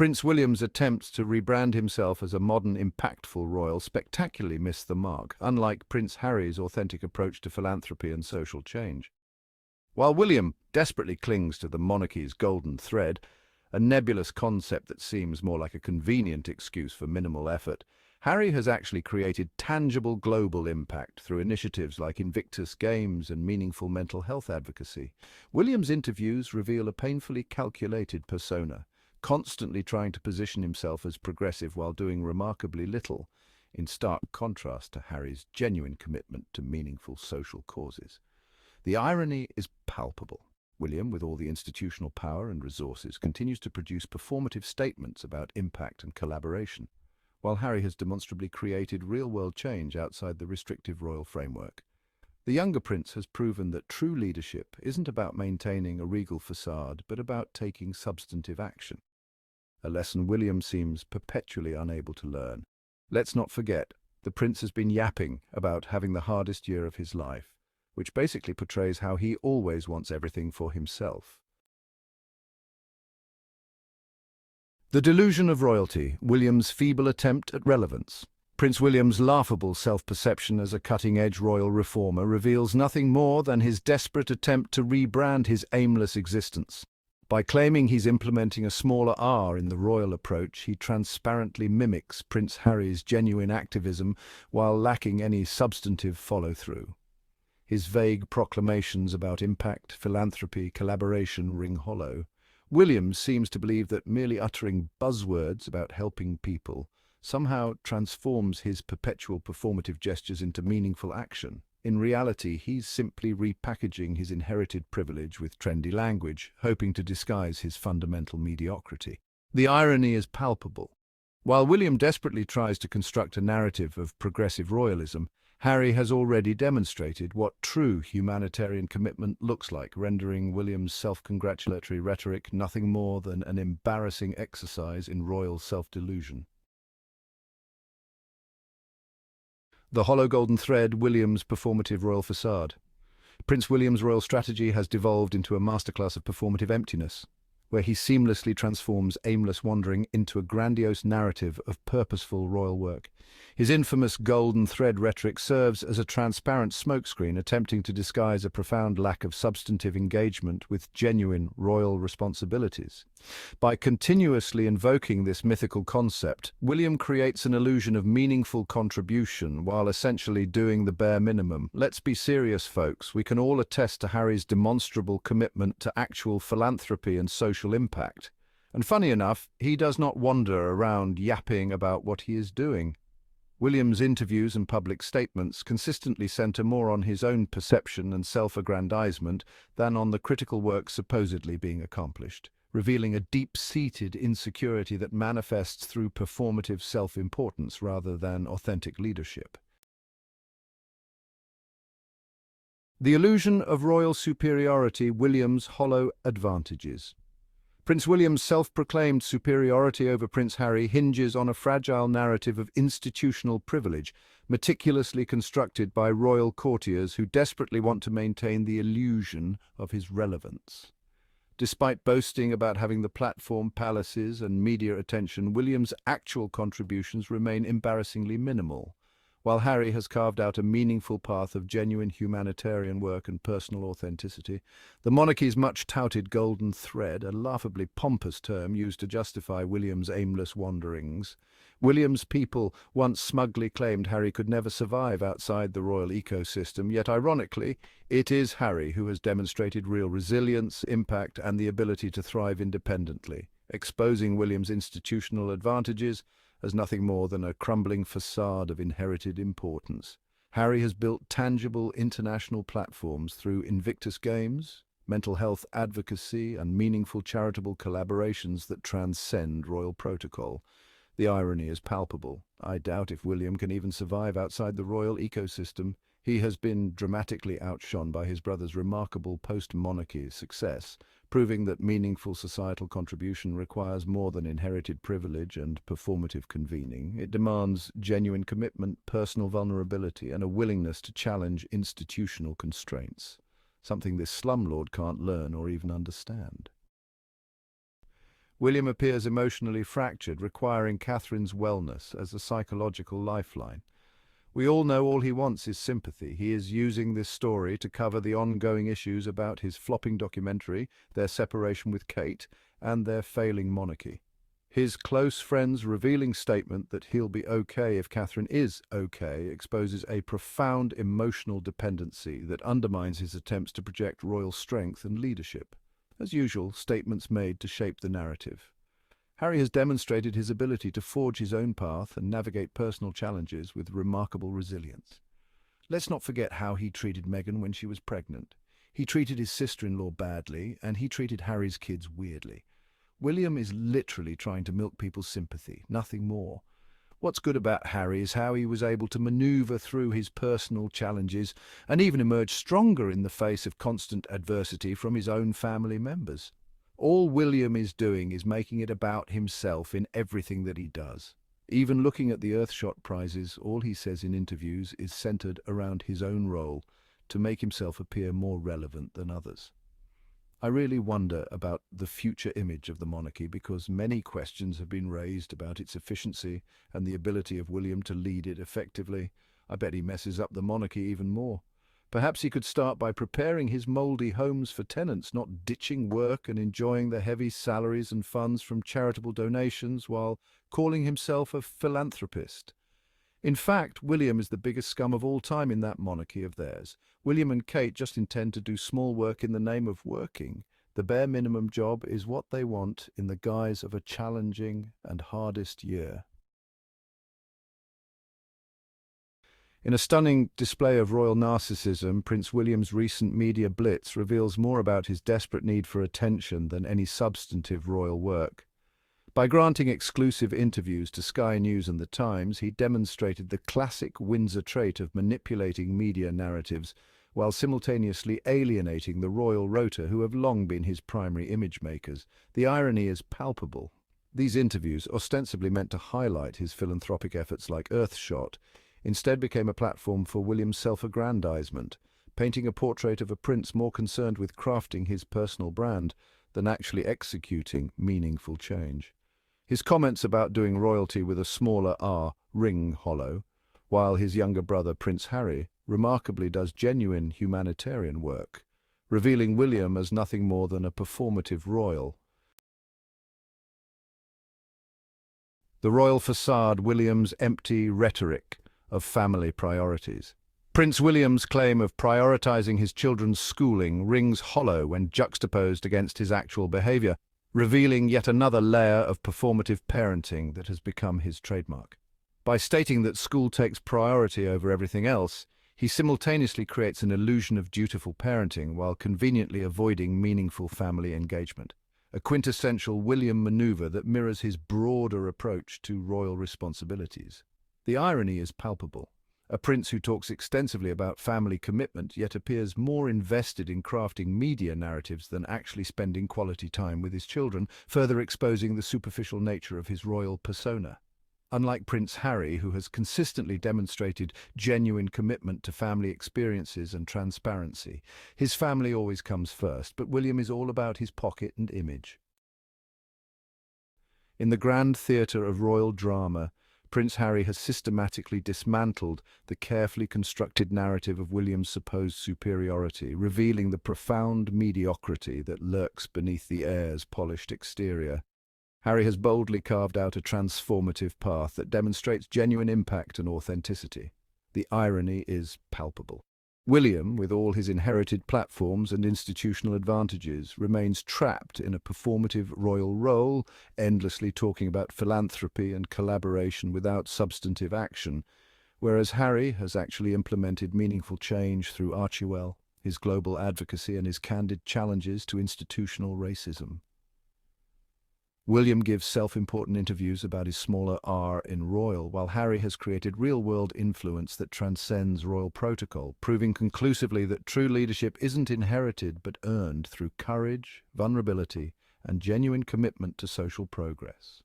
Prince William's attempts to rebrand himself as a modern, impactful royal spectacularly missed the mark, unlike Prince Harry's authentic approach to philanthropy and social change. While William desperately clings to the monarchy's golden thread, a nebulous concept that seems more like a convenient excuse for minimal effort, Harry has actually created tangible global impact through initiatives like Invictus Games and meaningful mental health advocacy. William's interviews reveal a painfully calculated persona, constantly trying to position himself as progressive while doing remarkably little, in stark contrast to Harry's genuine commitment to meaningful social causes. The irony is palpable. William, with all the institutional power and resources, continues to produce performative statements about impact and collaboration, while Harry has demonstrably created real-world change outside the restrictive royal framework. The younger prince has proven that true leadership isn't about maintaining a regal facade, but about taking substantive action. A lesson William seems perpetually unable to learn. Let's not forget, the prince has been yapping about having the hardest year of his life, which basically portrays how he always wants everything for himself. The delusion of royalty, William's feeble attempt at relevance. Prince William's laughable self-perception as a cutting-edge royal reformer reveals nothing more than his desperate attempt to rebrand his aimless existence. By claiming he's implementing a smaller R in the royal approach, he transparently mimics Prince Harry's genuine activism while lacking any substantive follow-through. His vague proclamations about impact, philanthropy, collaboration ring hollow. William seems to believe that merely uttering buzzwords about helping people somehow transforms his perpetual performative gestures into meaningful action. In reality, he's simply repackaging his inherited privilege with trendy language, hoping to disguise his fundamental mediocrity. The irony is palpable. While William desperately tries to construct a narrative of progressive royalism, Harry has already demonstrated what true humanitarian commitment looks like, rendering William's self-congratulatory rhetoric nothing more than an embarrassing exercise in royal self-delusion. The hollow golden thread, William's performative royal facade. Prince William's royal strategy has devolved into a masterclass of performative emptiness, where he seamlessly transforms aimless wandering into a grandiose narrative of purposeful royal work. His infamous golden thread rhetoric serves as a transparent smokescreen attempting to disguise a profound lack of substantive engagement with genuine royal responsibilities. By continuously invoking this mythical concept, William creates an illusion of meaningful contribution while essentially doing the bare minimum. Let's be serious, folks. We can all attest to Harry's demonstrable commitment to actual philanthropy and social impact. And funny enough, he does not wander around yapping about what he is doing. William's interviews and public statements consistently center more on his own perception and self-aggrandizement than on the critical work supposedly being accomplished, revealing a deep-seated insecurity that manifests through performative self-importance rather than authentic leadership. The illusion of royal superiority, William's hollow advantages. Prince William's self-proclaimed superiority over Prince Harry hinges on a fragile narrative of institutional privilege, meticulously constructed by royal courtiers who desperately want to maintain the illusion of his relevance. Despite boasting about having the platform, palaces, and media attention, William's actual contributions remain embarrassingly minimal. While Harry has carved out a meaningful path of genuine humanitarian work and personal authenticity, the monarchy's much-touted golden thread, a laughably pompous term used to justify William's aimless wanderings. William's people once smugly claimed Harry could never survive outside the royal ecosystem, yet ironically, it is Harry who has demonstrated real resilience, impact, and the ability to thrive independently, exposing William's institutional advantages as nothing more than a crumbling facade of inherited importance. Harry has built tangible international platforms through Invictus Games, mental health advocacy, and meaningful charitable collaborations that transcend royal protocol. The irony is palpable. I doubt if William can even survive outside the royal ecosystem. He has been dramatically outshone by his brother's remarkable post-monarchy success, proving that meaningful societal contribution requires more than inherited privilege and performative convening. It demands genuine commitment, personal vulnerability, and a willingness to challenge institutional constraints, something this slumlord can't learn or even understand. William appears emotionally fractured, requiring Catherine's wellness as a psychological lifeline. We all know all he wants is sympathy. He is using this story to cover the ongoing issues about his flopping documentary, their separation with Kate, and their failing monarchy. His close friend's revealing statement that he'll be okay if Catherine is okay exposes a profound emotional dependency that undermines his attempts to project royal strength and leadership. As usual, statements made to shape the narrative. Harry has demonstrated his ability to forge his own path and navigate personal challenges with remarkable resilience. Let's not forget how he treated Meghan when she was pregnant. He treated his sister-in-law badly, and he treated Harry's kids weirdly. William is literally trying to milk people's sympathy, nothing more. What's good about Harry is how he was able to maneuver through his personal challenges and even emerge stronger in the face of constant adversity from his own family members. All William is doing is making it about himself in everything that he does. Even looking at the Earthshot prizes, all he says in interviews is centered around his own role to make himself appear more relevant than others. I really wonder about the future image of the monarchy because many questions have been raised about its efficiency and the ability of William to lead it effectively. I bet he messes up the monarchy even more. Perhaps he could start by preparing his mouldy homes for tenants, not ditching work and enjoying the heavy salaries and funds from charitable donations while calling himself a philanthropist. In fact, William is the biggest scum of all time in that monarchy of theirs. William and Kate just intend to do small work in the name of working. The bare minimum job is what they want in the guise of a challenging and hardest year. In a stunning display of royal narcissism, Prince William's recent media blitz reveals more about his desperate need for attention than any substantive royal work. By granting exclusive interviews to Sky News and The Times, he demonstrated the classic Windsor trait of manipulating media narratives while simultaneously alienating the royal rota who have long been his primary image makers. The irony is palpable. These interviews, ostensibly meant to highlight his philanthropic efforts like Earthshot, instead became a platform for William's self-aggrandizement, painting a portrait of a prince more concerned with crafting his personal brand than actually executing meaningful change. His comments about doing royalty with a smaller R ring hollow, while his younger brother Prince Harry remarkably does genuine humanitarian work, revealing William as nothing more than a performative royal. The royal facade, William's empty rhetoric of family priorities. Prince William's claim of prioritizing his children's schooling rings hollow when juxtaposed against his actual behavior, revealing yet another layer of performative parenting that has become his trademark. By stating that school takes priority over everything else, he simultaneously creates an illusion of dutiful parenting while conveniently avoiding meaningful family engagement. A quintessential William maneuver that mirrors his broader approach to royal responsibilities. The irony is palpable. A prince who talks extensively about family commitment yet appears more invested in crafting media narratives than actually spending quality time with his children, further exposing the superficial nature of his royal persona. Unlike Prince Harry, who has consistently demonstrated genuine commitment to family experiences and transparency, his family always comes first, but William is all about his pocket and image. In the grand theatre of royal drama, Prince Harry has systematically dismantled the carefully constructed narrative of William's supposed superiority, revealing the profound mediocrity that lurks beneath the heir's polished exterior. Harry has boldly carved out a transformative path that demonstrates genuine impact and authenticity. The irony is palpable. William, with all his inherited platforms and institutional advantages, remains trapped in a performative royal role, endlessly talking about philanthropy and collaboration without substantive action, whereas Harry has actually implemented meaningful change through Archewell, his global advocacy and his candid challenges to institutional racism. William gives self-important interviews about his smaller R in royal, while Harry has created real-world influence that transcends royal protocol, proving conclusively that true leadership isn't inherited but earned through courage, vulnerability, and genuine commitment to social progress.